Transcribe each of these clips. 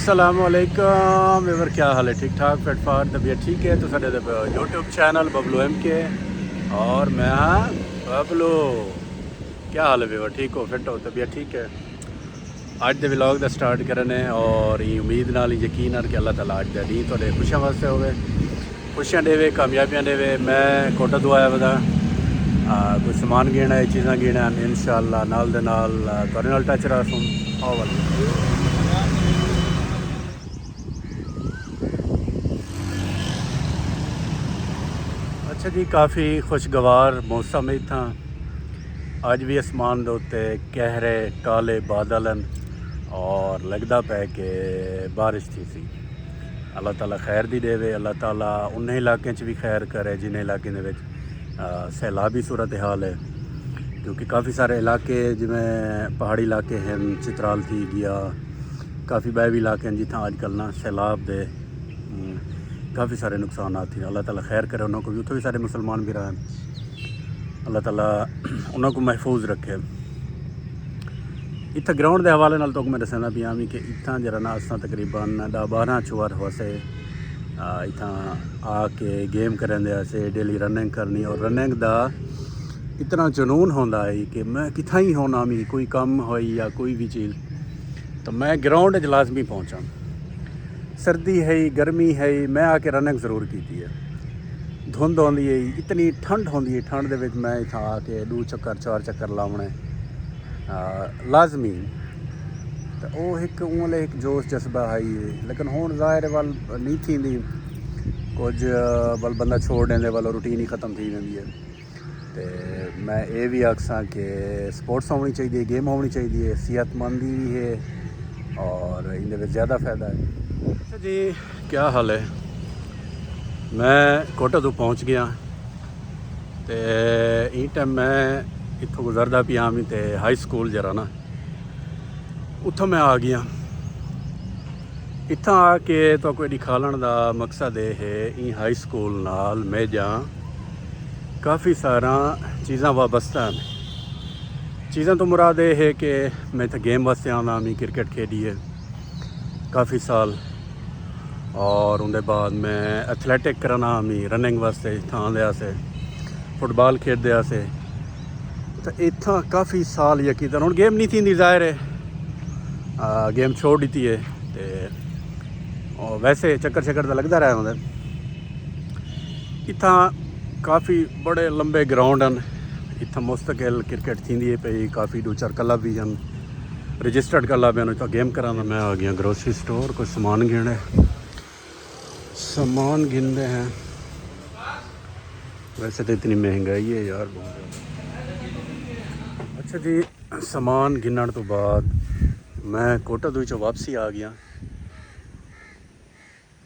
अस्सलामुअलैकुम वीवर, क्या हाल है? ठीक ठाक, फिट फाट, तबीयत ठीक है? तो साढ़े यूट्यूब चैनल बबलू एम के और मैं हाँ बबलू। क्या हाल है वीवर? ठीक हो, फिट हो, तबीयत ठीक है? अज दे व्लॉग दा स्टार्ट करने और उम्मीद नाल यकीन नाल कि अल्लाह ताला अज दा दिन तुहाडे खुशियां वास्ते होवे, खुशियां देवे, कामयाबियां देवे। मैं कोटा तो आया वदा कुछ समान गिना है, चीज़ां गिना इंशाअल्लाह नाल दे नाल तुहाडे नाल टच रखूं। आओ वाला अच्छा जी, काफ़ी खुशगवार मौसम इत्थां। अज भी आसमान दे उत्ते गहरे काले बादल हैं और लगदा पे कि बारिश थी सी। अल्लाह ताला खैर दी देवे, अल्लाह ताला उन्हें इलाकें च भी खैर करे जिन्हें इलाकें दे विच सैलाबी सूरत हाल है, क्योंकि काफ़ी सारे इलाके जिमें पहाड़ी इलाके हैं, चित्राल थी गया, काफ़ी वह भी इलाके हैं जितना अजकल ना सैलाब दे काफ़ी सारे नुकसान थे। अल्लाह ताला खैर करे उन्होंने को भी, उत्थे भी सारे मुसलमान भी रहन, अल्लाह ताला उन्होंने को महफूज रखे। इतना ग्राउंड के हवाले नाल तो मैं दसना पिया भी कि इतना जरा ना असा तकरीबन 10-12 चुआर होसे इतना आके गेम करन दे से डेली रनिंग करनी, और रनिंग का इतना जुनून होंदा है कि मैं कितना ही होना मी कोई काम हो या कोई भी चीज़ तो मैं ग्राउंड च लाजमी पहुँचा। सर्दी है गर्मी है, मैं आके रनिंग ज़रूर की है। धुंध आँदी है, इतनी ठंड होंदी है, ठंड दे विच मैं इत्थां आके 2 चक्कर 4 चक्कर लाने लाजमी। तो वह एक उंगले एक जोश जज्बा है ही, लेकिन हुण ज़ाहिर वाल नहीं थी कुछ वाल बंदा छोड़ देंदे वाल रूटीन ही ख़त्म थी वेंदी है। तो मैं ये भी आखसां कि स्पोर्ट्स होनी चाहिए, गेम होनी चाहिए, सेहतमंदी भी है और इनके ज़्यादा फ़ायदा है। अच्छा जी, क्या हाल है? मैं कोटा तो पहुँच गया तो ई टाइम मैं इत्थों गुजरदा पिया भी तो हाई स्कूल जरा ना उत्थों मैं आ गया। इत्थां आके तो कोई दिखाने का मकसद ये है, ई हाई स्कूल नाल मेजा काफ़ी सारा चीज़ां वाबस्ता हैं। चीज़ां तो मुराद ये है कि मैं इत्थे गेम वास्ते आना, मैं क्रिकेट खेडी है काफ़ी साल, और उनके बाद मैं एथलैटिक करना, मैं रनिंग वास्ते इत्थां आंदे से फुटबॉल खेडदे से। तो इत्थां काफ़ी साल यकीन हुण गेम नहीं थी, ज़ाहिर है गेम छोड़ दी है। तो वैसे चक्कर चक्कर तो लगता रहा होंगे। इत्थां काफ़ी बड़े लंबे ग्राउंड हैं, इत्थां मुस्तकिल क्रिकेट थी है पई, काफ़ी 2-4 क्लब भी हैं, रजिस्टर्ड क्लब हैं, इतना गेम करा। मैं आ गया ग्रोसरी स्टोर, कुछ सामान गिनते हैं। वैसे तो इतनी महंगाई है यार बहुत ज़्यादा। अच्छा जी, सामान गिनने तो बाद मैं कोटा दूचों वापसी आ गया।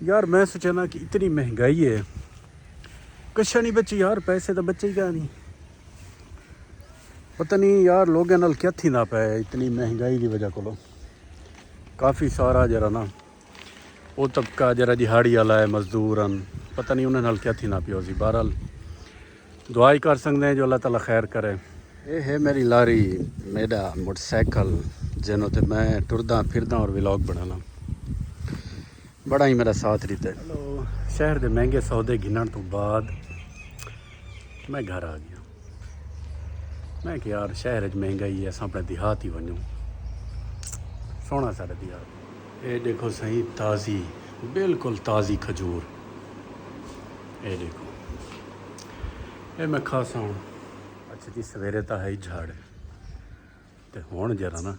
यार मैं सोचा ना कि इतनी महंगाई है, कशा नहीं बची यार, पैसे तो बचे ही क्या नहीं। पता नहीं यार लोगों नाल क्या थी ना पे इतनी महंगाई की वजह को। काफ़ी सारा जरा ना वो तबका जरा दिहाड़ी वाला है, मजदूर हैं, पता नहीं उन्होंने क्या थी ना पियो सी। बहरहाल दुआ ही कर सकते हैं जो अल्लाह ताला खैर करे। ये है मेरी लारी, मेरा मोटरसाइकिल जिन्हों तो मैं टुरदा फिरदा और व्लॉग बनाना, बड़ा ही मेरा साथ रहता है। हेलो, शहर के महंगे सौदे गिनने तो बाद मैं घर आ गया। मैं कि यार शहर च महंगाई है, अस अपने देहात ही वनूँ, सोहना साढ़ा देहात। ये देखो सही ताज़ी, बिल्कुल ताज़ी खजूर, ये देखो, ये मैं खासा हूँ। अच्छा जी, सवेरे तो है ही झाड़, तो हुण जरा ना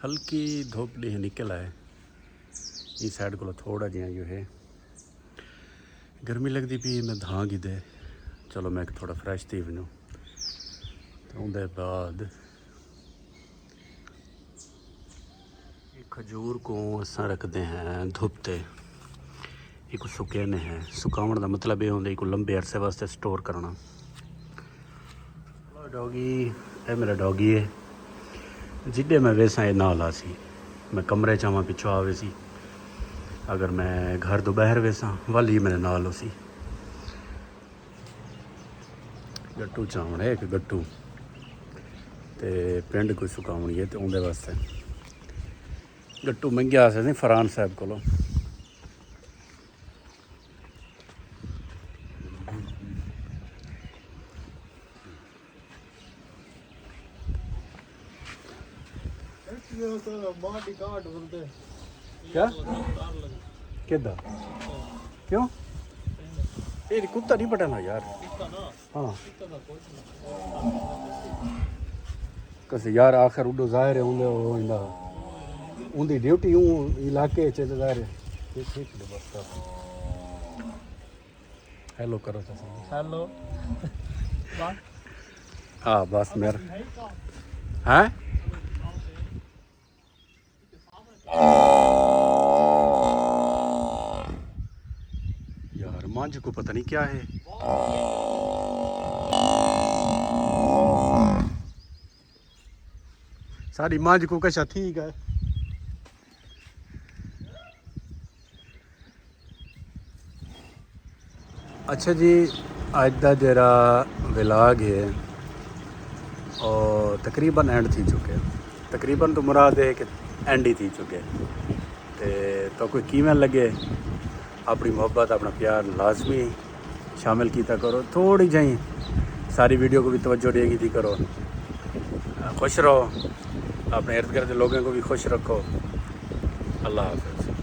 हल्की धुप डी निकल आए, इस साइड को थोड़ा जिहा जो है गर्मी लगती पी। मैं धां गिदे, चलो मैं थोड़ा फ्रैश थी बनूँ। तो उनके बाद खजूर को असा रखते हैं धुपते, एक सुकने हैं। सुकावन का मतलब ये होंगे एक लंबे अरसे वास्ते स्टोर करना। डॉगी, ये मेरा डॉगी है, जिडे मैं वेसा ये नाल आ सी, मैं कमरे चावा पिछों आवे सी, अगर मैं घर तो बाहर वेसा वाली मेरे नाल हो सी। गट्टू चावण है, एक गट्टू तो पिंड कोई सुकावनी है, तो उनके वास्ते गट्टू मंगिया से फरहान साहब को। क्या किदा क्यों ये कुत्ता नहीं पटाना यार। हाँ कैसे यार आखिर उडो जाहिर है उनकी ड्यूटी इलाके जाहिर है। हेलो करो हेलो हाँ बस मेरा है यार मांझ को पता नहीं क्या है। सारी मांझ को कैसा ठीक है। अच्छा जी अज का जरा विलाग है और तकरीबन एंड थी चुके। तकरीबन तो मुराद है कि एंड ही थी चुके। तो कोई किमें लगे अपनी मोहब्बत अपना प्यार लाजमी शामिल किया करो। थोड़ी जी सारी वीडियो को भी तवज्जो देगी थी करो। खुश रहो अपने इर्द गिर्द लोगों को भी खुश रखो। अल्लाह हाफ़िज़।